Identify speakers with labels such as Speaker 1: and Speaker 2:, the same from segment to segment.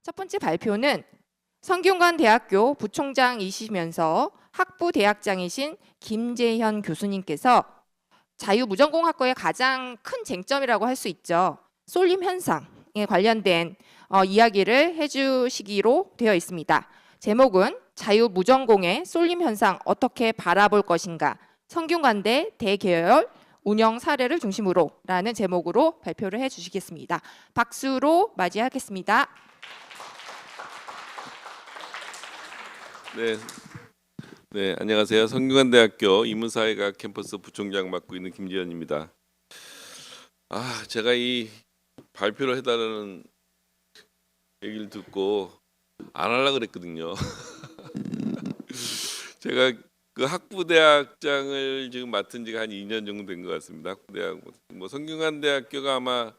Speaker 1: 첫 번째 발표는 성균관대학교 부총장이시면서 학부 대학장이신 김재현 교수님께서 자유무전공학과의 가장 큰 쟁점이라고 할 수 있죠. 쏠림 현상에 관련된 이야기를 해주시기로 되어 있습니다. 제목은 자유무전공의 쏠림 현상 어떻게 바라볼 것인가, 성균관대 대계열 운영 사례를 중심으로 라는 제목으로 발표를 해주시겠습니다. 박수로 맞이하겠습니다.
Speaker 2: 네, 안녕하세요. 성균관대학교 인문사회학 캠퍼스 부총장 맡고 있는 김지현입니다. 제가 이 발표를 해달라는 얘기를 듣고 안 하려고 그랬거든요. 제가 그 학부대학장을 지금 맡은 지가 한 2년 정도 된 것 같습니다. 학부대학 성균관대학교가 아마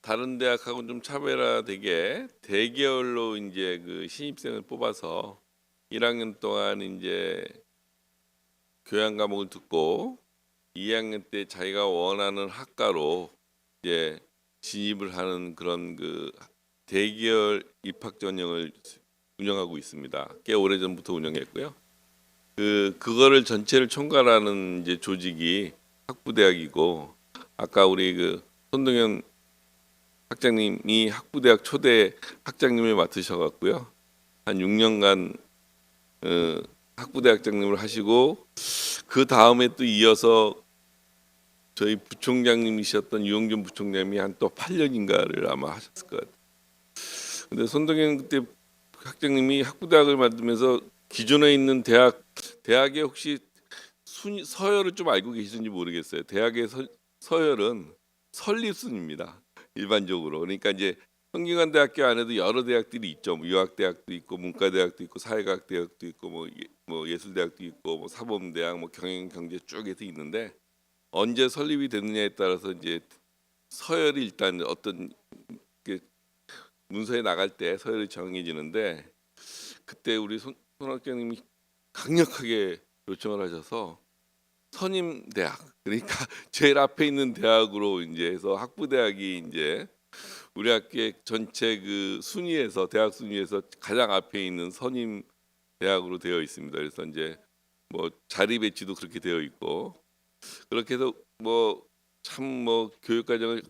Speaker 2: 다른 대학하고는 좀 차별화되게 대계열로 이제 그 신입생을 뽑아서 1학년 동안 이제 교양 과목을 듣고 2학년 때 자기가 원하는 학과로 이제 진입을 하는 그런 그 대기열 입학 전형을 운영하고 있습니다. 꽤 오래 전부터 운영했고요. 그거를 전체를 총괄하는 이제 조직이 학부대학이고, 아까 우리 그 손동현 학장님이 학부대학 초대 학장님을 맡으셔갖고요, 한 6년간 학부대학장님을 하시고, 그 다음에 또 이어서 저희 부총장님이셨던 유영준 부총장님이 한 또 8년인가를 아마 하셨을 것 같아요. 근데 손동현 그때 학장님이 학부대학을 만들면서 기존에 있는 대학에 혹시 서열을 좀 알고 계시는지 모르겠어요. 대학의 서열은 설립순입니다. 일반적으로. 그러니까 이제 성균관대학교 안에도 여러 대학들이 있죠. 유학대학도 있고 문과대학도 있고 사회과학대학도 있고 뭐 예술대학도 있고 뭐 사범대학 뭐 경영경제 쭉 해서 있는데, 언제 설립이 됐느냐에 따라서 이제 서열이 일단 어떤 문서에 나갈 때 서열이 정해지는데, 그때 우리 손 학장님이 강력하게 요청을 하셔서 선임대학, 그러니까 제일 앞에 있는 대학으로 이제 해서 학부대학이 이제 우리 학교의 전체 그 순위에서 대학 순위에서 가장 앞에 있는 선임 대학으로 되어 있습니다. 그래서 이제 뭐 자리 배치도 그렇게 되어 있고, 그렇게 해서 참 교육 과정을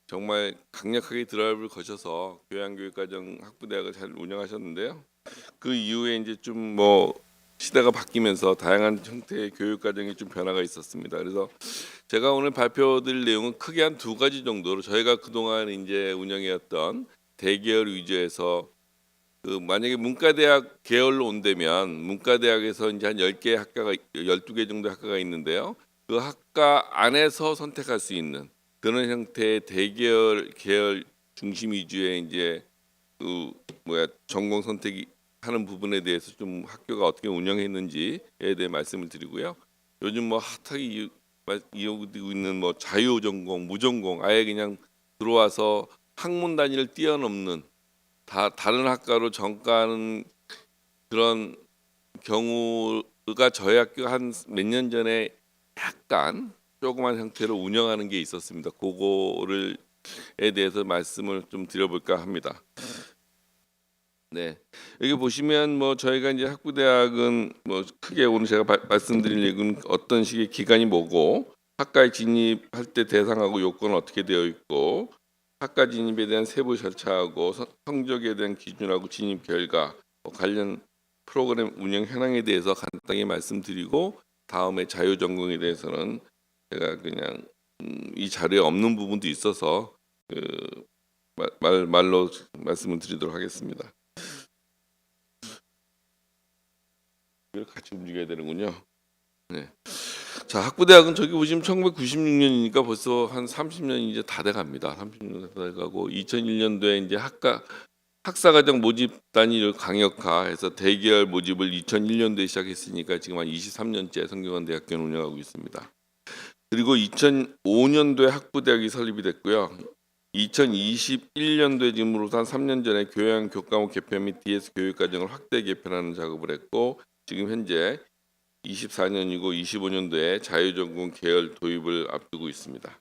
Speaker 2: 정말 강력하게 드라이브를 거셔서 교양교육과정 학부대학을 잘 운영하셨는데요. 그 이후에 이제 좀 시대가 바뀌면서 다양한 형태의 교육 과정이 좀 변화가 있었습니다. 그래서 제가 오늘 발표드릴 내용은 크게 한 두 가지 정도로, 저희가 그동안 이제 운영해왔던 대계열 위주에서 만약에 문과대학 계열로 온다면 문과대학에서 이제 한 10개 학과가 12개 정도 학과가 있는데요. 그 학과 안에서 선택할 수 있는 그런 형태의 대계열 계열 중심 위주의 이제 전공 선택이 하는 부분에 대해서 좀 학교가 어떻게 운영했는지에 대해 말씀을 드리고요. 요즘 핫하게 이어지고 있는 자유 전공, 무전공, 아예 그냥 들어와서 학문 단위를 뛰어넘는 다른 학과로 전과하는 그런 경우가 저희 학교가 한 몇 년 전에 약간 조그만 형태로 운영하는 게 있었습니다. 그거를에 대해서 말씀을 좀 드려볼까 합니다. 네, 여기 보시면 저희가 이제 학부대학은 크게 오늘 제가 말씀드릴 얘기는 어떤 식의 기간이 뭐고, 학과에 진입할 때 대상하고 요건은 어떻게 되어 있고, 학과 진입에 대한 세부 절차하고 성적에 대한 기준하고 진입 결과, 관련 프로그램 운영 현황에 대해서 간단히 말씀드리고, 다음에 자유전공에 대해서는 제가 그냥 이 자료에 없는 부분도 있어서 말로 말씀을 드리도록 하겠습니다. 이걸 같이 움직여야 되는군요. 네. 자, 학부대학은 저기 보시면 1996년이니까 벌써 한 30년이 이제 다 돼갑니다. 30년 다 돼가고 2001년도에 이제 학사과정 모집 단위를 강력화해서 대계열 모집을 2001년도에 시작했으니까 지금 한 23년째 성균관대학교는 운영하고 있습니다. 그리고 2005년도에 학부대학이 설립이 됐고요. 2021년도에 지금으로서 한 3년 전에 교양 교과목 개편 및 DS 교육과정을 확대 개편하는 작업을 했고, 지금 현재 24년이고 25년도에 자유전공 계열 도입을 앞두고 있습니다.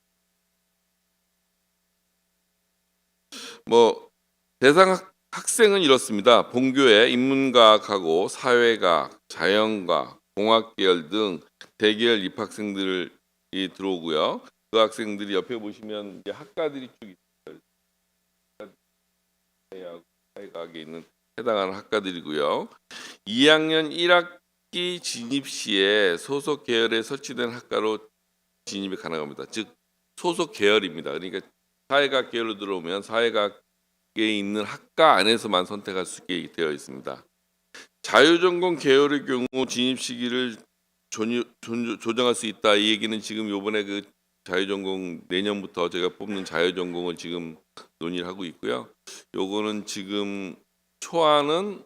Speaker 2: 대상 학생은 이렇습니다. 본교에 인문과학하고 사회과학, 자연과학, 공학계열 등 대계열 입학생들이 들어오고요. 그 학생들이 옆에 보시면 이제 학과들이 쭉 있어요. 사회과학에 있는 해당하는 학과들이고요. 2학년 1학기 진입 시에 소속 계열에 설치된 학과로 진입이 가능합니다. 즉 소속 계열입니다. 그러니까 사회과학 계열로 들어오면 사회과학에 있는 학과 안에서만 선택할 수 있게 되어 있습니다. 자유전공 계열의 경우 진입 시기를 조정할 수 있다. 이 얘기는 지금 요번에 그 자유전공 내년부터 제가 뽑는 자유전공을 지금 논의를 하고 있고요. 요거는 지금 초안은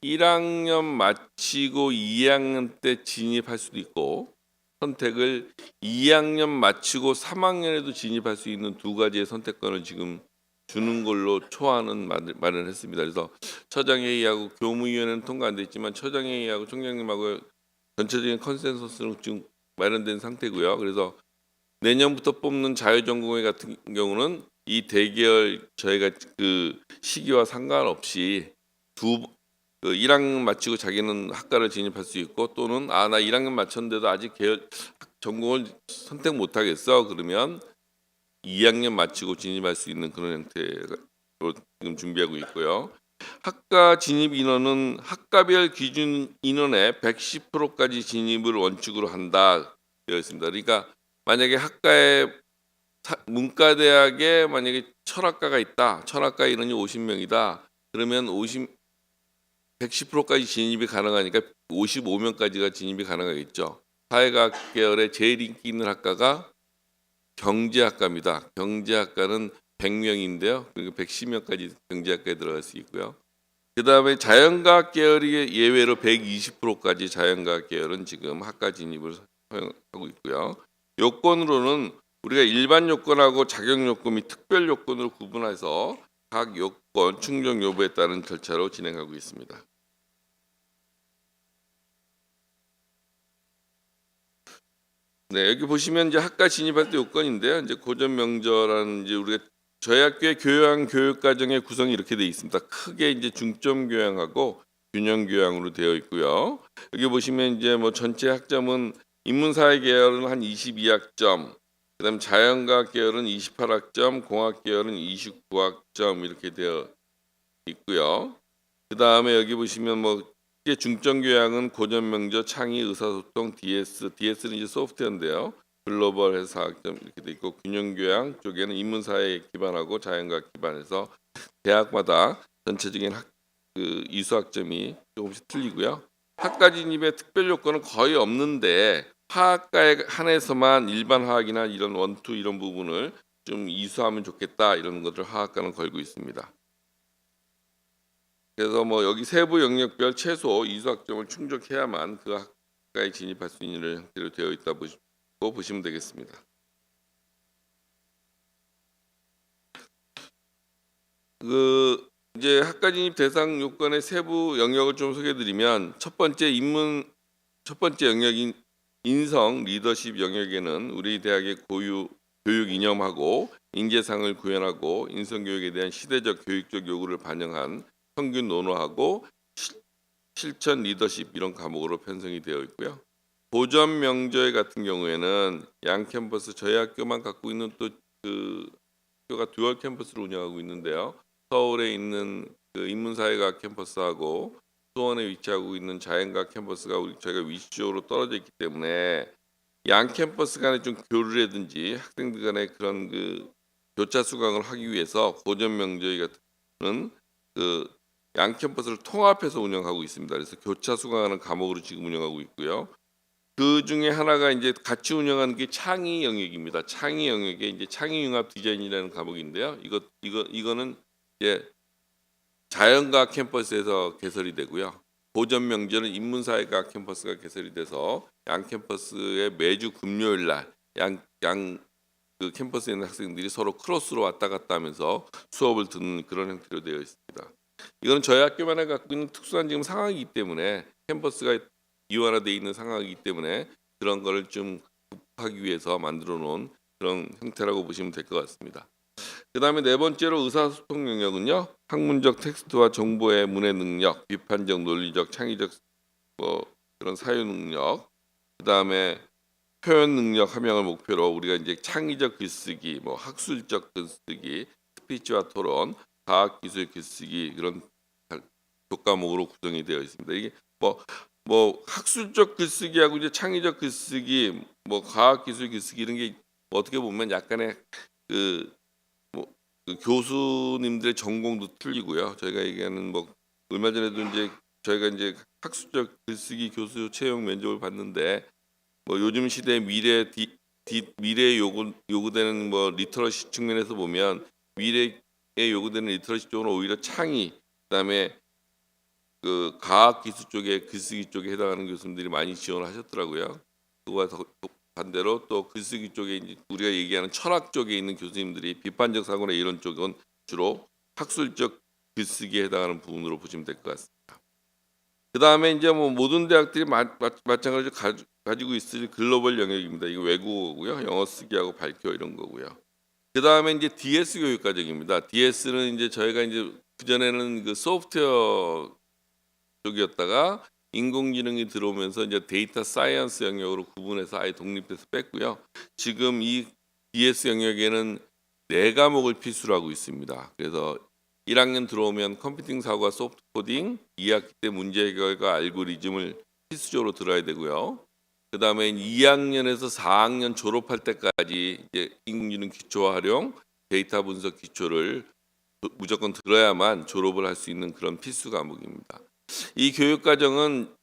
Speaker 2: 1학년 마치고 2학년 때 진입할 수도 있고 선택을 2학년 마치고 3학년에도 진입할 수 있는 두 가지의 선택권을 지금 주는 걸로 초안은 마련했습니다. 그래서 처장회의하고 교무위원회는 통과 안 됐지만 처장회의하고 총장님하고 전체적인 컨센서스는 지금 마련된 상태고요. 그래서 내년부터 뽑는 자유전공회 같은 경우는 이 대계열 저희가 그 시기와 상관없이 그 1학년 마치고 자기는 학과를 진입할 수 있고 또는 나 1학년 마쳤는데도 아직 계열 전공을 선택 못 하겠어 그러면 2학년 마치고 진입할 수 있는 그런 형태로 지금 준비하고 있고요. 학과 진입 인원은 학과별 기준 인원의 110%까지 진입을 원칙으로 한다 되어 있습니다. 그러니까 만약에 학과에 문과대학에 만약에 철학과가 있다. 철학과 인원이 50명이다. 그러면 110%까지 진입이 가능하니까 55명까지가 진입이 가능하겠죠. 사회과학 계열의 제일 인기 있는 학과가 경제학과입니다. 경제학과는 100명인데요. 그러니까 110명까지 경제학과에 들어갈 수 있고요. 그 다음에 자연과학 계열이 예외로 120%까지 자연과학 계열은 지금 학과 진입을 허용하고 있고요. 요건으로는 우리가 일반 요건하고 자격 요건 및 특별 요건으로 구분해서 각 요건 충족 여부에 따른 절차로 진행하고 있습니다. 네, 여기 보시면 이제 학과 진입할 때 요건인데요. 이제 고전 명절하는 이제 우리가 저희 학교의 교양 교육 과정의 구성이 이렇게 되어 있습니다. 크게 이제 중점 교양하고 균형 교양으로 되어 있고요. 여기 보시면 이제 뭐 전체 학점은 인문사회 계열은 한 22학점, 그다음 자연과학 계열은 28학점, 공학 계열은 29학점 이렇게 되어 있고요. 그다음에 여기 보시면 뭐 이게 중점 교양은 고전 명저, 창의, 의사소통, DS는 이제 소프트웨어인데요. 글로벌 해서 4학점 이렇게 돼 있고 균형 교양 쪽에는 인문사회 기반하고 자연과학 기반해서 대학마다 전체적인 그 이수학점이 조금씩 틀리고요. 학과 진입의 특별 요건은 거의 없는데 화학과에 한해서만 일반 화학이나 이런 원투 이런 부분을 좀 이수하면 좋겠다 이런 것을 화학과는 걸고 있습니다. 그래서 뭐 여기 세부 영역별 최소 이수학점을 충족해야만 그 학과에 진입할 수 있는 형태로 되어 있다 보시면 되겠습니다. 그 이제 학과 진입 대상 요건의 세부 영역을 좀 소개해드리면 첫 번째 영역인 인성 리더십 영역에는 우리 대학의 고유 교육 이념하고 인재상을 구현하고 인성 교육에 대한 시대적 교육적 요구를 반영한 평균 논어하고 실천 리더십 이런 과목으로 편성이 되어 있고요. 고전 명저회 같은 경우에는 양 캠퍼스 저희 학교만 갖고 있는 또 그 학교가 듀얼 캠퍼스를 운영하고 있는데요. 서울에 있는 그 인문사회과학 캠퍼스하고 수원에 위치하고 있는 자연과학 캠퍼스가 저희가 위치적으로 떨어져 있기 때문에 양 캠퍼스 간에 좀 교류라든지 학생들 간에 그런 그 교차 수강을 하기 위해서 고전 명저회 같은 그 양 캠퍼스를 통합해서 운영하고 있습니다. 그래서 교차 수강하는 과목으로 지금 운영하고 있고요. 그 중에 하나가 이제 같이 운영하는 게 창의 영역입니다. 창의 영역에 이제 창의융합 디자인이라는 과목인데요. 이거는 이제 자연과학 캠퍼스에서 개설이 되고요. 고전 명절은 인문사회과학 캠퍼스가 개설이 돼서 양 캠퍼스에 매주 금요일 날양 그 캠퍼스에 있는 학생들이 서로 크로스로 왔다 갔다 하면서 수업을 듣는 그런 형태로 되어 있습니다. 이거는 저희 학교만에 갖고 있는 특수한 지금 상황이기 때문에 캠퍼스가 이원화되어 있는 상황이기 때문에 그런 거를 좀 극복하기 위해서 만들어 놓은 그런 형태라고 보시면 될 것 같습니다. 그다음에 네 번째로 의사소통 영역은요. 학문적 텍스트와 정보의 문해 능력, 비판적, 논리적, 창의적 뭐 그런 사유 능력, 그다음에 표현 능력 함양을 목표로 우리가 이제 창의적 글쓰기, 뭐 학술적 글쓰기, 스피치와 토론, 과학 기술 글쓰기 그런 교과목으로 구성이 되어 있습니다. 이게 뭐 학술적 글쓰기하고 이제 창의적 글쓰기, 뭐 과학 기술 글쓰기 이런 게 어떻게 보면 약간의 그 그 교수님들의 전공도 틀리고요. 저희가 얘기하는 뭐 얼마 전에도 이제 저희가 이제 학술적 글쓰기 교수 채용 면접을 봤는데 뭐 요즘 시대 미래에 요구되는 뭐 리터러시 측면에서 보면 미래에 요구되는 리터러시 쪽으로 오히려 창의 그다음에 그 과학 기술 쪽에 글쓰기 쪽에 해당하는 교수님들이 많이 지원을 하셨더라고요. 그와 반대로 또 글쓰기 쪽에 이제 우리가 얘기하는 철학 쪽에 있는 교수님들이 비판적 사고나 이런 쪽은 주로 학술적 글쓰기에 해당하는 부분으로 보시면 될 것 같습니다. 그 다음에 이제 뭐 모든 대학들이 마찬가지로 가지고 있을 글로벌 영역입니다. 이거 외국어고요, 영어 쓰기하고 발표 이런 거고요. 그 다음에 이제 DS 교육 과정입니다. DS는 이제 저희가 이제 그 전에는 그 소프트웨어 쪽이었다가 인공지능이 들어오면서 이제 데이터 사이언스 영역으로 구분해서 아예 독립해서 뺐고요. 지금 이 DS 영역에는 4과목을 필수로 하고 있습니다. 그래서 1학년 들어오면 컴퓨팅 사고와 소프트 코딩, 2학기 때 문제 해결과 알고리즘을 필수적으로 들어야 되고요. 그 다음에 2학년에서 4학년 졸업할 때까지 이제 인공지능 기초 활용, 데이터 분석 기초를 무조건 들어야만 졸업을 할 수 있는 그런 필수 과목입니다. 이 교육 과정은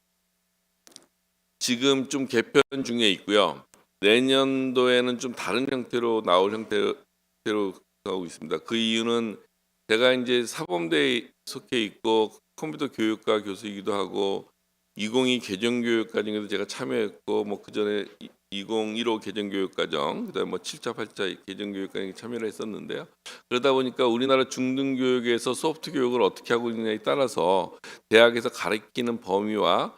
Speaker 2: 지금 좀 개편 중에 있고요. 내년도에는 좀 다른 형태로 나올 형태로 가고 있습니다. 그 이유는 제가 이제 사범대에 속해 있고 컴퓨터 교육과 교수이기도 하고 2022 개정교육 과정에도 제가 참여했고 뭐 그 전에 2015 개정교육 과정, 그다음에 뭐 7차 8차 개정교육 과정에 참여를 했었는데요. 그러다 보니까 우리나라 중등교육에서 소프트 교육을 어떻게 하고 있느냐에 따라서 대학에서 가르치는 범위와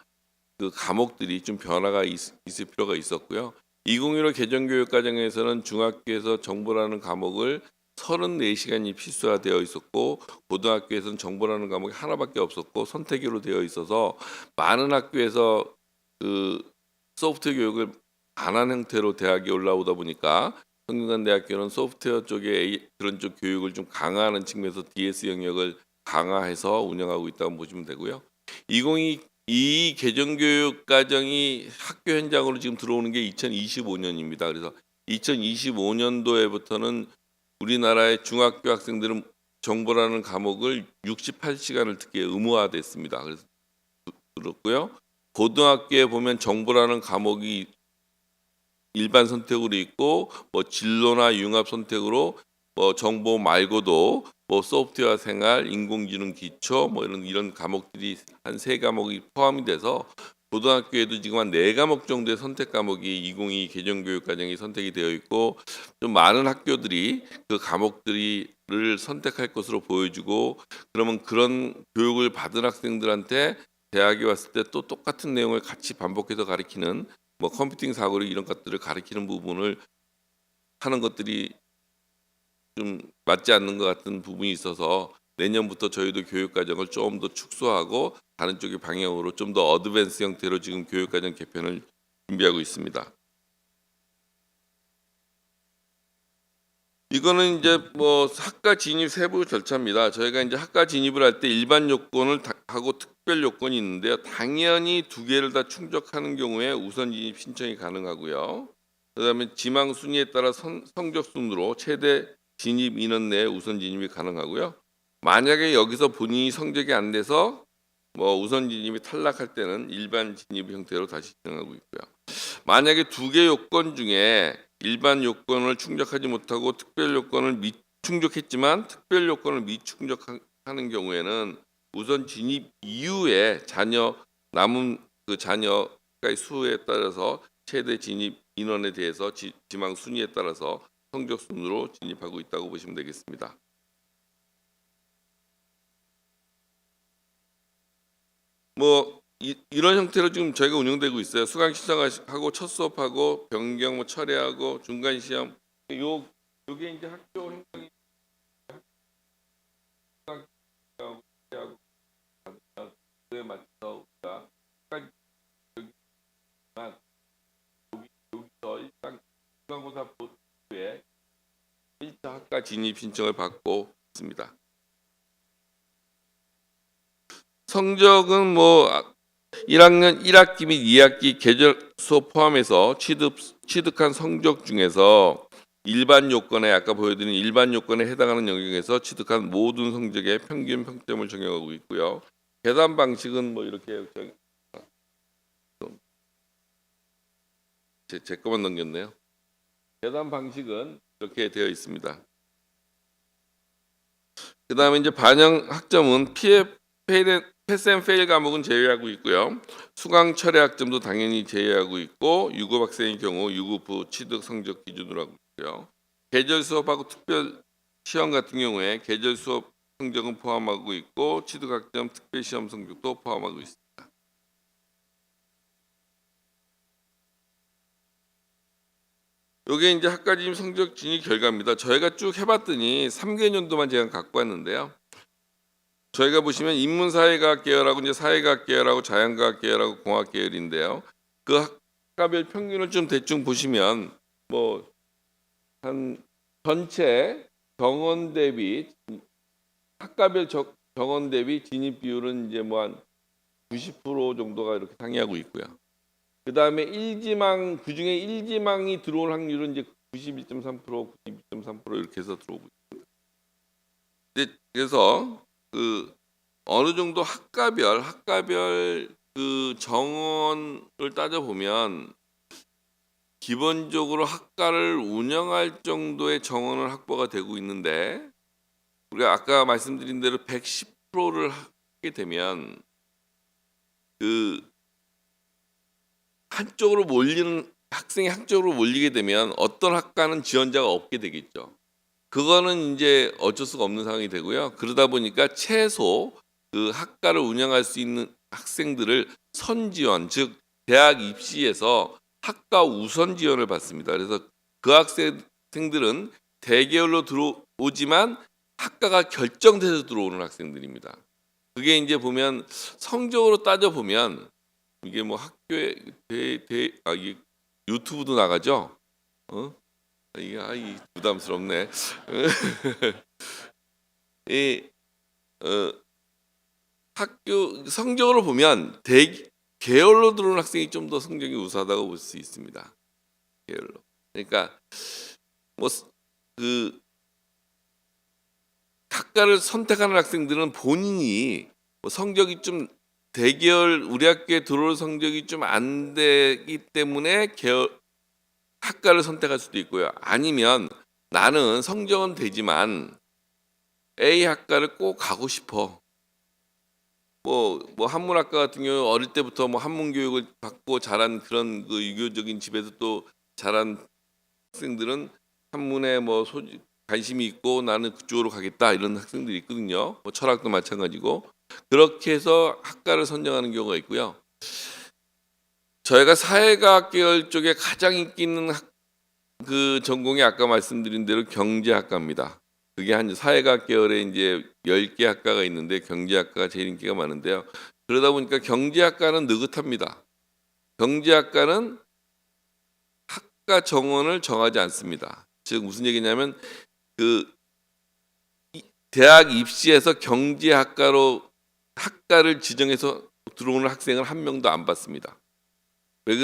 Speaker 2: 그 과목들이 좀 변화가 있을 필요가 있었고요. 2015 개정교육 과정에서는 중학교에서 정보라는 과목을 34시간이 필수화되어 있었고 고등학교에서는 정보라는 과목이 하나밖에 없었고 선택으로 되어 있어서 많은 학교에서 그 소프트 교육을 안 한 형태로 대학에 올라오다 보니까 성균관대학교는 소프트웨어 쪽에 그런 쪽 교육을 좀 강화하는 측면에서 DS 영역을 강화해서 운영하고 있다고 보시면 되고요. 2022 개정교육 과정이 학교 현장으로 지금 들어오는 게 2025년입니다. 그래서 2025년도에부터는 우리나라의 중학교 학생들은 정보라는 과목을 68시간을 듣기에 의무화됐습니다. 그래서 들었고요. 고등학교에 보면 정보라는 과목이 일반 선택으로 있고 뭐 진로나 융합 선택으로 뭐 정보 말고도 뭐 소프트웨어 생활, 인공지능 기초 뭐 이런 과목들이 한 3과목이 포함이 돼서 고등학교에도 지금 한 4과목 정도의 선택 과목이 2022 개정교육 과정이 선택이 되어 있고 좀 많은 학교들이 그 과목들을 선택할 것으로 보여지고 그러면 그런 교육을 받은 학생들한테 대학에 왔을 때 또 똑같은 내용을 같이 반복해서 가르치는 뭐 컴퓨팅 사고를 이런 것들을 가르치는 부분을 하는 것들이 좀 맞지 않는 것 같은 부분이 있어서 내년부터 저희도 교육 과정을 좀 더 축소하고 다른 쪽의 방향으로 좀 더 어드밴스 형태로 지금 교육 과정 개편을 준비하고 있습니다. 이거는 이제 뭐 학과 진입 세부 절차입니다. 저희가 이제 학과 진입을 할 때 일반 요건을 하고 특별 요건이 있는데요. 당연히 2개를 다 충족하는 경우에 우선 진입 신청이 가능하고요. 그다음에 지망 순위에 따라 성적 순으로 최대 진입 인원 내에 우선 진입이 가능하고요. 만약에 여기서 본인이 성적이 안 돼서 뭐 우선 진입이 탈락할 때는 일반 진입 형태로 다시 진행하고 있고요. 만약에 2개 요건 중에 일반 요건을 충족하지 못하고 특별 요건을 충족했지만 특별 요건을 미충족하는 경우에는 우선 진입 이후에 남은 그 자녀의 수에 따라서 최대 진입 인원에 대해서 지망 순위에 따라서 성적 순으로 진입하고 있다고 보시면 되겠습니다. 뭐 이런 형태로 지금 저희가 운영되고 있어요. 수강 신청하고 첫 수업하고 변경 철회하고 중간 시험 요게 이제 학교 행정이 학과 진입 신청을 받고 있습니다. 성적은 뭐 1학년 1학기 및 2학기 계절 수업 포함해서 취득한 성적 중에서 일반 요건에 아까 보여드린 일반 요건에 해당하는 영역에서 취득한 모든 성적의 평균 평점을 적용하고 있고요. 계산 방식은 뭐 이렇게 제 것만 넘겼네요. 계산 방식은 이렇게 되어 있습니다. 그 다음에 이제 반영 학점은 패스 앤 페일 과목은 제외하고 있고요. 수강 철회 학점도 당연히 제외하고 있고 유급 학생의 경우 유급부 취득 성적 기준으로 하고 있고요. 계절 수업하고 특별 시험 같은 경우에 계절 수업 성적은 포함하고 있고 취득 학점 특별 시험 성적도 포함하고 있습니다. 이게 이제 학과 진입 성적 진입 결과입니다. 저희가 쭉 해봤더니 3개년도만 제가 갖고 왔는데요. 저희가 보시면 인문사회과학 계열하고 이제 사회과학 계열하고 자연과학 계열하고 공학 계열인데요. 그 학과별 평균을 좀 대충 보시면 뭐 한 전체 정원 대비 학과별 정원 대비 진입 비율은 이제 뭐 한 90% 정도가 이렇게 상회하고 있고요. 그 다음에 일지망 그 중에 일지망이 들어올 확률은 이제 92.3%, 92.3% 이렇게 해서 들어오고 있습니다. 그래서 그 어느 정도 학과별 그 정원을 따져 보면 기본적으로 학과를 운영할 정도의 정원을 확보가 되고 있는데 우리가 아까 말씀드린 대로 110%를 하게 되면 그 한쪽으로 몰리는 학생이 한쪽으로 몰리게 되면 어떤 학과는 지원자가 없게 되겠죠. 그거는 이제 어쩔 수가 없는 상황이 되고요. 그러다 보니까 최소 그 학과를 운영할 수 있는 학생들을 선지원, 즉 대학 입시에서 학과 우선 지원을 받습니다. 그래서 그 학생들은 대개열로 들어오지만 학과가 결정돼서 들어오는 학생들입니다. 그게 이제 보면 성적으로 따져 보면 이게 뭐 학교에 이게 유튜브도 나가죠. 이게 부담스럽네. 이 학교 성적으로 보면 계열로 들어오는 학생이 좀 더 성적이 우수하다고 볼 수 있습니다. 계열로. 그러니까 뭐 그 학과를 선택하는 학생들은 본인이 뭐 성적이 좀 대계열 우리 학교에 들어올 성적이 좀 안 되기 때문에 학과를 선택할 수도 있고요. 아니면 나는 성적은 되지만 A 학과를 꼭 가고 싶어. 뭐 한문학과 같은 경우 어릴 때부터 뭐 한문 교육을 받고 자란 그런 그 유교적인 집에서 또 자란 학생들은 한문에 뭐 관심이 있고 나는 그쪽으로 가겠다 이런 학생들이 있거든요. 뭐 철학도 마찬가지고 그렇게 해서 학과를 선정하는 경우가 있고요. 저희가 사회과학 계열 쪽에 가장 인기 있는 그 전공이 아까 말씀드린 대로 경제학과입니다. 그게 한 사회과학 계열에 이제 10개 학과가 있는데 경제학과가 제일 인기가 많은데요. 그러다 보니까 경제학과는 느긋합니다. 경제학과는 학과 정원을 정하지 않습니다. 즉 무슨 얘기냐면 그 대학 입시에서 경제학과로 학과를 지정해서 들어오는 학생을 한 명도 안 받습니다. 왜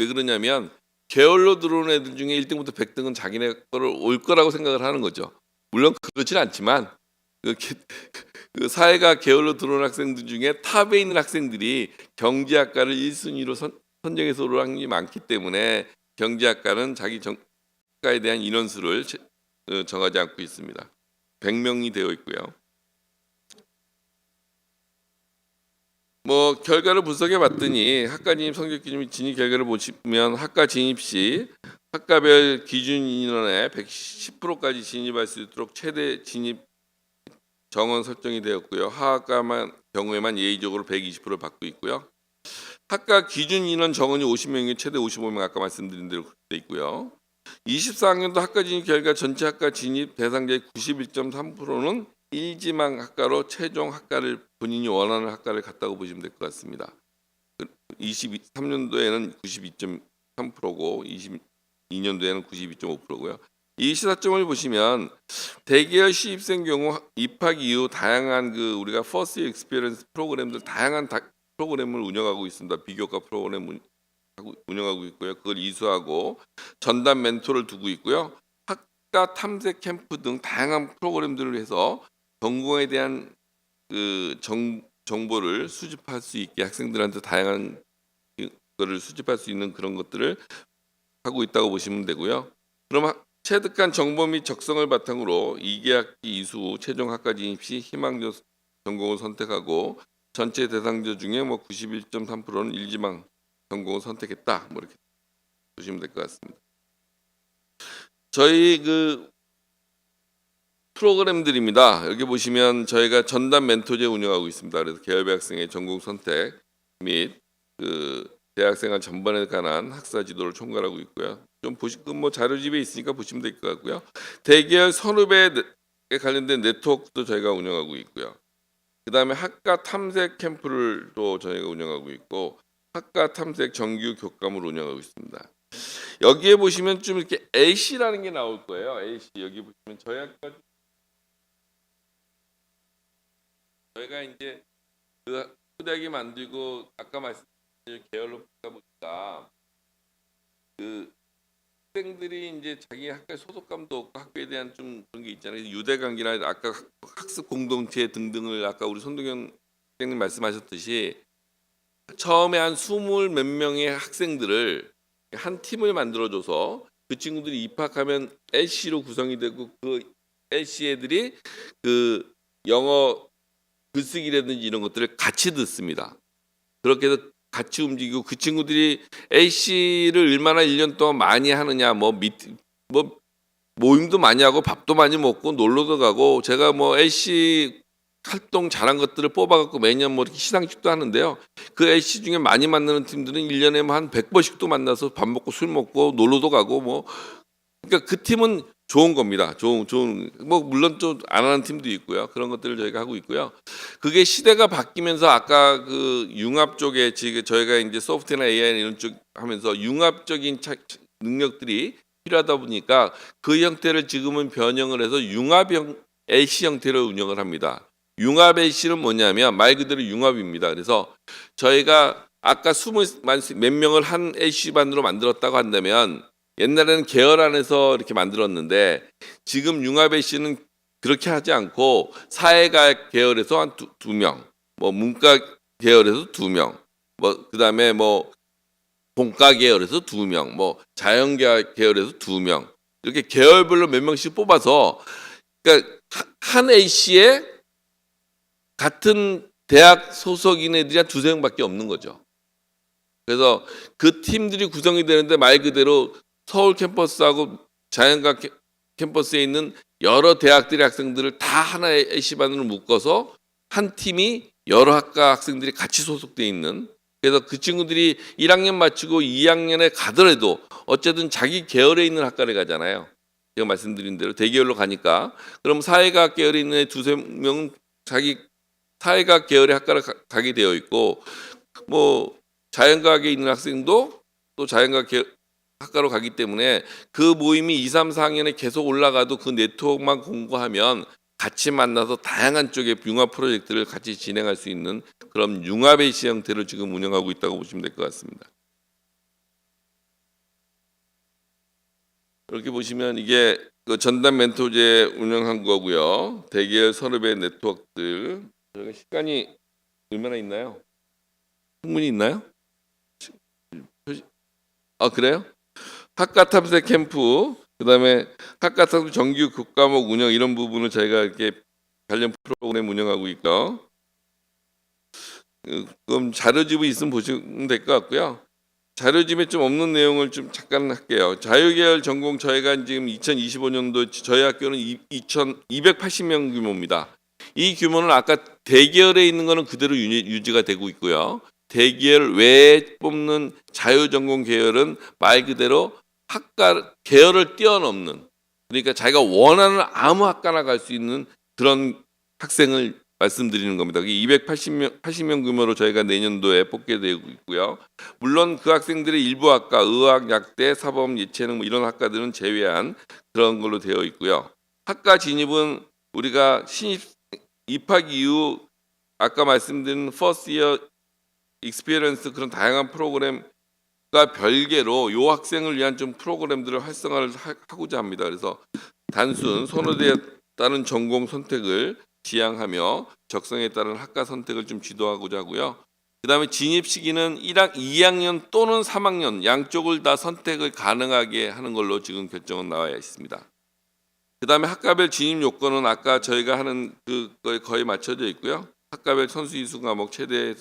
Speaker 2: 그러냐면 계열로 들어오는 애들 중에 1등부터 100등은 자기네 거를 올 거라고 생각을 하는 거죠. 물론 그렇진 않지만 그 사회가 계열로 들어오는 학생들 중에 탑에 있는 학생들이 경제학과를 1순위로 선정해서 올 확률이 많기 때문에 경제학과는 자기 학과에 대한 인원수를 정하지 않고 있습니다. 100명이 되어 있고요. 뭐 결과를 분석해 봤더니 학과 진입 성적 기준 진입 결과를 보시면 학과 진입 시 학과별 기준 인원의 110%까지 진입할 수 있도록 최대 진입 정원 설정이 되었고요. 하학과만 경우에만 예의적으로 120%를 받고 있고요. 학과 기준 인원 정원이 50명이 최대 55명 아까 말씀드린 대로 돼 있고요. 24학년도 학과 진입 결과 전체 학과 진입 대상자의 91.3%는 일지망 학과로 최종 학과를 본인이 원하는 학과를 갔다고 보시면 될 것 같습니다. 23년도에는 92.3%고 22년도에는 92.5%고요. 이 시사점을 보시면 대기업 시입생 경우 입학 이후 다양한 우리가 퍼스트 익스피리언스 프로그램들 다양한 프로그램을 운영하고 있습니다. 비교과 프로그램 운영하고 있고요. 그걸 이수하고 전담 멘토를 두고 있고요. 학과 탐색 캠프 등 다양한 프로그램들을 해서 전공에 대한 정보를 수집할 수 있게 학생들한테 다양한 거를 수집할 수 있는 그런 것들을 하고 있다고 보시면 되고요. 그럼 체득한 정보 및 적성을 바탕으로 2개학기 이수 후 최종 학과 진입 시 희망적 전공을 선택하고 전체 대상자 중에 91.3%는 일지망 전공을 선택했다. 이렇게 보시면 될 것 같습니다. 저희 프로그램들입니다. 여기 보시면 저희가 전담 멘토제 운영하고 있습니다. 그래서 계열배 학생의 전공 선택 및 대학생활 전반에 관한 학사 지도를 총괄하고 있고요. 좀 보시고 자료집에 있으니까 보시면 될 것 같고요. 대기업 선후배에 관련된 네트워크도 저희가 운영하고 있고요. 그 다음에 학과 탐색 캠프를 또 저희가 운영하고 있고 학과 탐색 정규 교감을 운영하고 있습니다. 여기에 보시면 좀 이렇게 A씨라는 게 나올 거예요. A씨 여기 보시면 저희가 이제 후대학이 만들고 아까 말씀드린 계열로 보다 보니까 학생들이 이제 자기 학교에 소속감도 없고 학교에 대한 좀 그런 게 있잖아요. 유대관계나 아까 학습 공동체 등등을 아까 우리 손동현 선생님 말씀하셨듯이 처음에 한 20 몇 명의 학생들을 한 팀을 만들어줘서 그 친구들이 입학하면 LC로 구성이 되고 그 LC 애들이 영어 글쓰기라든지 이런 것들을 같이 듣습니다. 그렇게 해서 같이 움직이고 그 친구들이 LC를 얼마나 1년 동안 많이 하느냐 모임도 많이 하고 밥도 많이 먹고 놀러도 가고 제가 LC 활동 잘한 것들을 뽑아갖고 매년 이렇게 시상식도 하는데요. 그 LC 중에 많이 만나는 팀들은 1년에 한 100번씩도 만나서 밥 먹고 술 먹고 놀러도 가고 그러니까 그 팀은 좋은 겁니다. 좋은 물론 좀 안 하는 팀도 있고요. 그런 것들을 저희가 하고 있고요. 그게 시대가 바뀌면서 아까 융합 쪽에 지금 저희가 이제 소프트웨어나 AI 이런 쪽 하면서 융합적인 능력들이 필요하다 보니까 그 형태를 지금은 변형을 해서 융합형 LC 형태로 운영을 합니다. 융합 LC는 뭐냐면 말 그대로 융합입니다. 그래서 저희가 아까 20 몇 명을 한 LC 반으로 만들었다고 한다면 옛날에는 계열 안에서 이렇게 만들었는데 지금 융합 LC는 그렇게 하지 않고 사회가 계열에서 한 두 명, 문과 계열에서 2명, 그다음에 본과 계열에서 2명, 자연계열에서 2명 이렇게 계열별로 몇 명씩 뽑아서 그러니까 한 A씨에 같은 대학 소속인 애들이 한 2~3명밖에 없는 거죠. 그래서 그 팀들이 구성이 되는데 말 그대로 서울 캠퍼스하고 자연과 캠퍼스에 있는 여러 대학들의 학생들을 다 하나의 A씨반으로 묶어서 한 팀이 여러 학과 학생들이 같이 소속돼 있는 그래서 그 친구들이 1학년 마치고 2학년에 가더라도 어쨌든 자기 계열에 있는 학과를 가잖아요. 제가 말씀드린 대로 대계열로 가니까 그럼 사회과학 계열에 있는 2~3명은 자기 사회과학 계열의 학과를 가게 되어 있고 자연과학에 있는 학생도 또 자연과학 학과로 가기 때문에 그 모임이 2, 3, 4학년에 계속 올라가도 그 네트워크만 공고하면 같이 만나서 다양한 쪽의 융합 프로젝트를 같이 진행할 수 있는 그런 융합 AC 형태를 지금 운영하고 있다고 보시면 될 것 같습니다. 이렇게 보시면 이게 전담 멘토제 운영한 거고요. 대기업 선후배 네트워크들 저희가 시간이 얼마나 있나요? 충분히 있나요? 그래요? 학과 탐색 캠프, 그다음에 학과 탐색 정규 교과목 운영 이런 부분을 저희가 이렇게 관련 프로그램 운영하고 있고, 그럼 자료집이 있으면 보시면 될 것 같고요. 자료집에 좀 없는 내용을 좀 잠깐 할게요. 자유계열 전공 저희가 지금 2025년도 저희 학교는 280명 규모입니다. 이 규모는 아까 대계열에 있는 거는 그대로 유지가 되고 있고요. 대계열 외에 뽑는 자유전공 계열은 말 그대로 학과 계열을 뛰어넘는 그러니까 자기가 원하는 아무 학과나 갈 수 있는 그런 학생을 말씀드리는 겁니다. 280명 규모로 저희가 내년도에 뽑게 되고 있고요. 물론 그 학생들의 일부 학과, 의학, 약대, 사법, 예체능 뭐 이런 학과들은 제외한 그런 걸로 되어 있고요. 학과 진입은 우리가 신입 입학 이후 아까 말씀드린 퍼스트 이어 익스피리언스 그런 다양한 프로그램과 별개로 요 학생을 위한 좀 프로그램들을 활성화를 하고자 합니다. 그래서 단순 선호대에 따른 전공 선택을 지향하며 적성에 따른 학과 선택을 좀 지도하고자 하고요. 그다음에 진입 시기는 2학년 또는 3학년 양쪽을 다 선택을 가능하게 하는 걸로 지금 결정은 나와 있습니다. 그다음에 학과별 진입 요건은 아까 저희가 하는 그거에 거의 맞춰져 있고요. 학과별 선수 이수 과목 최대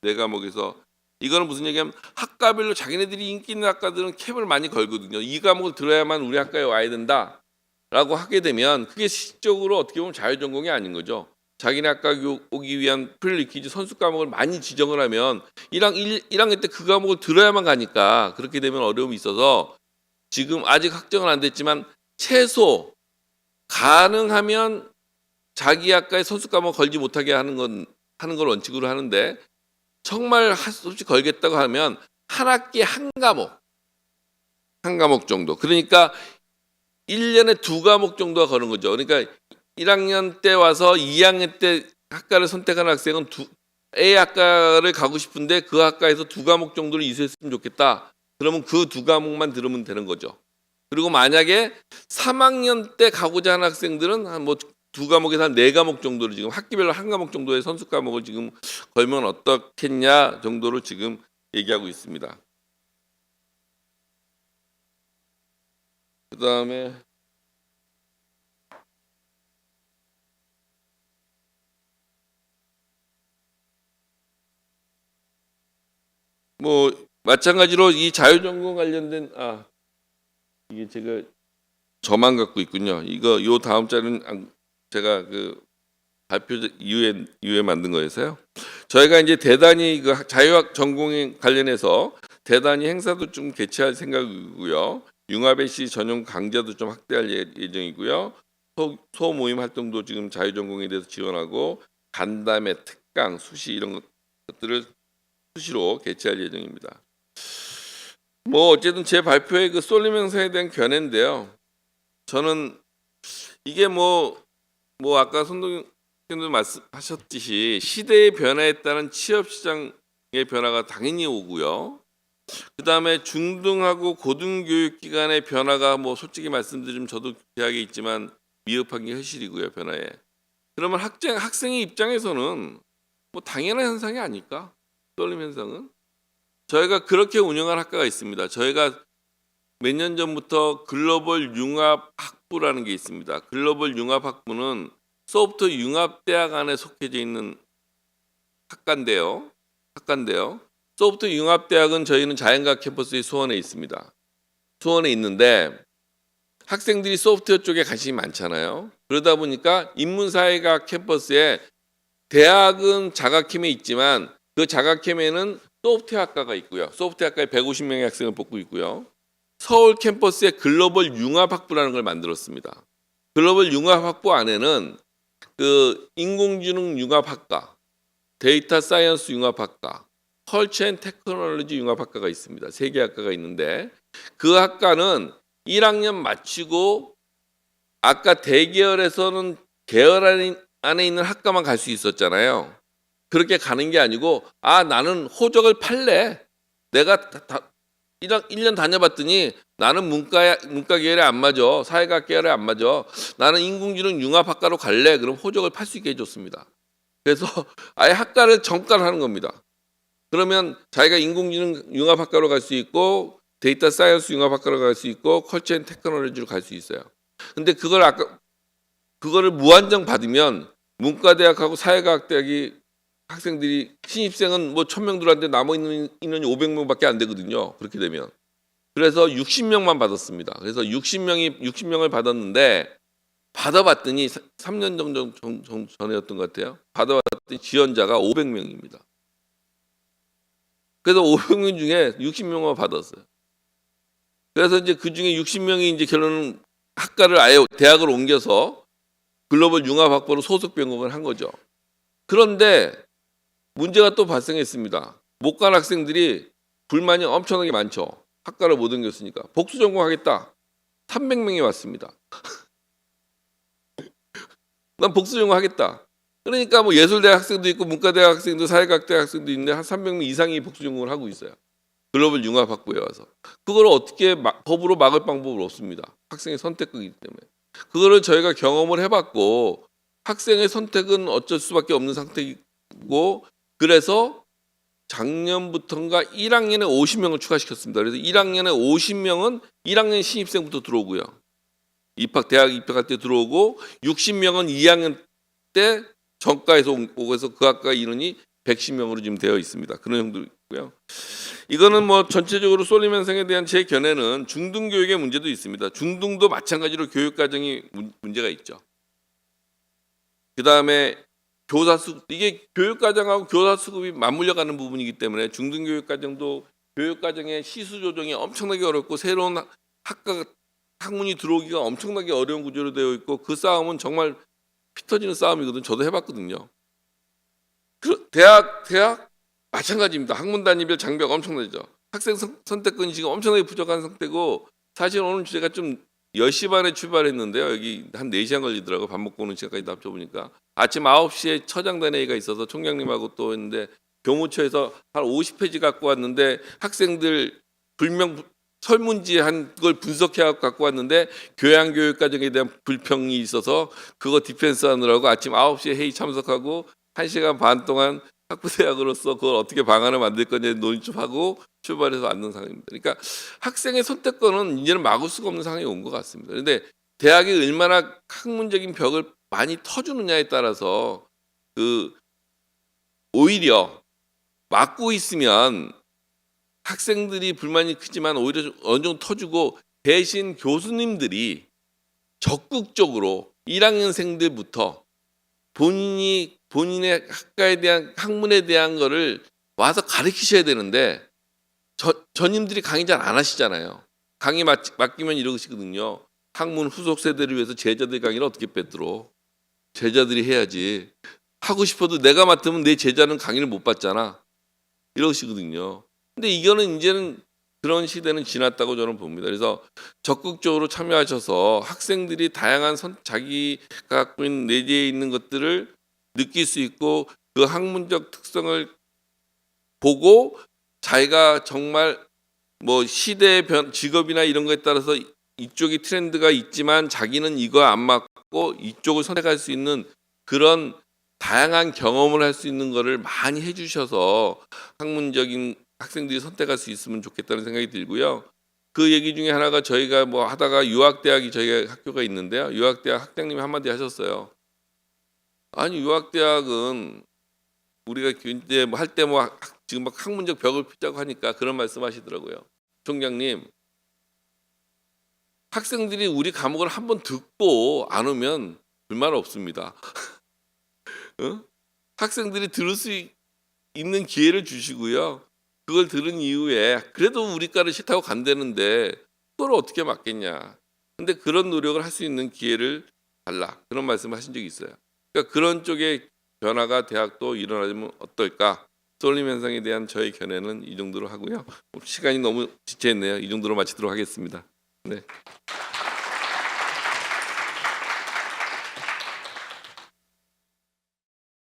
Speaker 2: 4과목에서 이거는 무슨 얘기냐면 학과별로 자기네들이 인기 있는 학과들은 캡을 많이 걸거든요. 이 과목을 들어야만 우리 학과에 와야 된다라고 하게 되면 그게 실질적으로 어떻게 보면 자유전공이 아닌 거죠. 자기네 학과 오기 위한 프리리퀴즈 선수 과목을 많이 지정을 하면 1학년 때 그 과목을 들어야만 가니까 그렇게 되면 어려움이 있어서 지금 아직 확정은 안 됐지만 최소 가능하면 자기 학과에 선수 과목 걸지 못하게 하는 걸 원칙으로 하는데 정말 솔직히 걸겠다고 하면 한 학기에 한 과목 정도. 그러니까 1년에 2과목 정도가 거는 거죠. 그러니까 1학년 때 와서 2학년 때 학과를 선택하는 학생은 A 학과를 가고 싶은데 그 학과에서 2과목 정도를 이수했으면 좋겠다. 그러면 그 2과목만 들으면 되는 거죠. 그리고 만약에 3학년 때 가고자 하는 학생들은 한 뭐 2과목에서 한 4과목 정도를 지금 학기별로 한 과목 정도의 선수 과목을 지금 걸면 어떻겠냐 정도로 지금 얘기하고 있습니다. 그다음에 뭐 마찬가지로 이 자유전공 관련된 이게 제가 저만 갖고 있군요. 요 다음 자료는 제가 그 발표 이후에 만든 거여서요. 저희가 이제 대단히 그 자유학 전공에 관련해서 대단히 행사도 좀 개최할 생각이고요. 융합의 시 전용 강좌도 좀 확대할 예정이고요. 소모임 활동도 지금 자유전공에 대해서 지원하고 간담회, 특강, 수시 이런 것들을 수시로 개최할 예정입니다. 뭐 어쨌든 제 발표의 그 쏠림 행사에 대한 견해인데요. 저는 이게 뭐 아까 손동현 의원도 말씀하셨듯이 시대의 변화에 따른 취업 시장의 변화가 당연히 오고요. 그다음에 중등하고 고등교육 기관의 변화가 뭐 솔직히 말씀드리면 저도 대학에 있지만 미흡한 게 현실이고요, 변화에. 그러면 학생의 입장에서는 뭐 당연한 현상이 아닐까? 쏠림 현상은. 저희가 그렇게 운영한 학과가 있습니다. 저희가 몇 년 전부터 글로벌 융합 학부라는 게 있습니다. 글로벌 융합 학부는 소프트 융합 대학 안에 속해져 있는 학과인데요. 소프트 융합 대학은 저희는 자연과학 캠퍼스의 수원에 있습니다. 수원에 있는데 학생들이 소프트웨어 쪽에 관심이 많잖아요. 그러다 보니까 인문사회과학 캠퍼스에 대학은 자가캠에 있지만 그 자가캠에는 소프트웨어 학과가 있고요. 소프트웨어 학과에 150명의 학생을 뽑고 있고요. 서울 캠퍼스에 글로벌 융합학부라는 걸 만들었습니다. 글로벌 융합학부 안에는 그 인공지능 융합학과, 데이터 사이언스 융합학과, 컬처 앤 테크놀로지 융합학과가 있습니다. 3개 학과가 있는데 그 학과는 1학년 마치고 아까 대계열에서는 계열 안에 있는 학과만 갈 수 있었잖아요. 그렇게 가는 게 아니고 나는 호적을 팔래. 내가 1년 다녀봤더니 나는 문과 계열에 안 맞아. 사회과학 계열에 안 맞아. 나는 인공지능 융합학과로 갈래. 그럼 호적을 팔 수 있게 해줬습니다. 그래서 아예 학과를 전과를 하는 겁니다. 그러면 자기가 인공지능 융합학과로 갈 수 있고 데이터 사이언스 융합학과로 갈 수 있고 컬처 앤 테크놀로지로 갈 수 있어요. 근데 그거를 무한정 받으면 문과대학하고 사회과학대학이 학생들이 신입생은 뭐 1000명 들어왔는데 남아 있는 인원이 500명밖에 안 되거든요. 그렇게 되면. 그래서 60명만 받았습니다. 그래서 60명을 받았는데 받아봤더니 3년 정도 전에였던 것 같아요. 받아봤더니 지원자가 500명입니다. 그래서 500명 중에 60명만 받았어요. 그래서 이제 그 중에 60명이 이제 결론은 학과를 아예 대학을 옮겨서 글로벌 융합학부로 소속 변경을 한 거죠. 그런데 문제가 또 발생했습니다. 못 간 학생들이 불만이 엄청나게 많죠. 학과를 못 옮겼으니까. 복수 전공하겠다. 300명이 왔습니다. 난 복수 전공하겠다. 그러니까 뭐 예술대 학생도 있고 문과대 학생도 사회과학대 학생도 있는데 한 300명 이상이 복수 전공을 하고 있어요. 글로벌 융합학부에 와서. 그걸 어떻게 법으로 막을 방법은 없습니다. 학생의 선택이기 때문에. 그거를 저희가 경험을 해봤고 학생의 선택은 어쩔 수밖에 없는 상태이고 그래서 작년부터인가 1학년에 50명을 추가시켰습니다. 그래서 1학년에 50명은 1학년 신입생부터 들어오고요. 대학 입학할 때 들어오고 60명은 2학년 때 전과에서 오고 해서 그 학과 인원이 110명으로 지금 되어 있습니다. 그런 형도있고요. 이거는 뭐 전체적으로 쏠림 현상에 대한 제 견해는 중등 교육의 문제도 있습니다. 중등도 마찬가지로 교육 과정이 문제가 있죠. 그다음에 교사 수급, 이게 교육 과정하고 교사 수급이 맞물려 가는 부분이기 때문에 중등 교육 과정도 교육 과정의 시수 조정이 엄청나게 어렵고 새로운 학문이 들어오기가 엄청나게 어려운 구조로 되어 있고 그 싸움은 정말 피 터지는 싸움이거든요. 저도 해봤거든요. 대학 마찬가지입니다. 학문 단위별 장벽 엄청나죠. 학생 선택권이 지금 엄청나게 부족한 상태고 사실 오늘 주제가 좀 10시 반에 출발했는데요. 여기 한 4시간 걸리더라고요. 밥 먹고 오는 시간까지 합쳐보니까. 아침 9시에 처장단 회의가 있어서 총장님하고 또 했는데 교무처에서 한 50페이지 갖고 왔는데 학생들 설문지 한 걸 분석해 갖고 왔는데 교양교육 과정에 대한 불평이 있어서 그거 디펜스 하느라고 아침 9시에 회의 참석하고 1시간 반 동안 학부대학으로서 그걸 어떻게 방안을 만들 거냐 논의 좀 하고 출발해서 왔는 상황입니다. 그러니까 학생의 선택권은 이제는 막을 수가 없는 상황이 온 것 같습니다. 그런데 대학이 얼마나 학문적인 벽을 많이 터주느냐에 따라서 오히려 막고 있으면 학생들이 불만이 크지만 오히려 어느 정도 터주고 대신 교수님들이 적극적으로 1학년생들부터 본인의 학과에 대한 학문에 대한 거를 와서 가르치셔야 되는데 전임들이 강의 잘 안 하시잖아요. 강의 맡기면 이러시거든요. 학문 후속 세대를 위해서 제자들 강의를 어떻게 빼들어? 제자들이 해야지. 하고 싶어도 내가 맡으면 내 제자는 강의를 못 받잖아. 이러시거든요. 근데 이거는 이제는 그런 시대는 지났다고 저는 봅니다. 그래서 적극적으로 참여하셔서 학생들이 다양한 자기가 갖고 있는 내재에 있는 것들을 느낄 수 있고 그 학문적 특성을 보고 자기가 정말 뭐 시대의 직업이나 이런 거에 따라서 이쪽이 트렌드가 있지만 자기는 이거 안 맞고 이쪽을 선택할 수 있는 그런 다양한 경험을 할 수 있는 거를 많이 해주셔서 학문적인 학생들이 선택할 수 있으면 좋겠다는 생각이 들고요. 그 얘기 중에 하나가 저희가 뭐 하다가 유학대학이 저희가 학교가 있는데요. 유학대학 학장님이 한마디 하셨어요. 아니 유학대학은 우리가 이제 뭐 할 때 뭐 지금 막 학문적 벽을 피자고 하니까 그런 말씀하시더라고요. 총장님, 학생들이 우리 과목을 한번 듣고 안 오면 불만 없습니다. 어? 학생들이 들을 수 있는 기회를 주시고요. 그걸 들은 이후에 그래도 우리 과를 싫다고 간다는데 그걸 어떻게 막겠냐. 근데 그런 노력을 할 수 있는 기회를 달라. 그런 말씀을 하신 적이 있어요. 그러니까 그런 쪽의 변화가 대학도 일어나면 어떨까. 쏠림 현상에 대한 저의 견해는 이 정도로 하고요. 시간이 너무 지체했네요. 이 정도로 마치도록 하겠습니다. 네.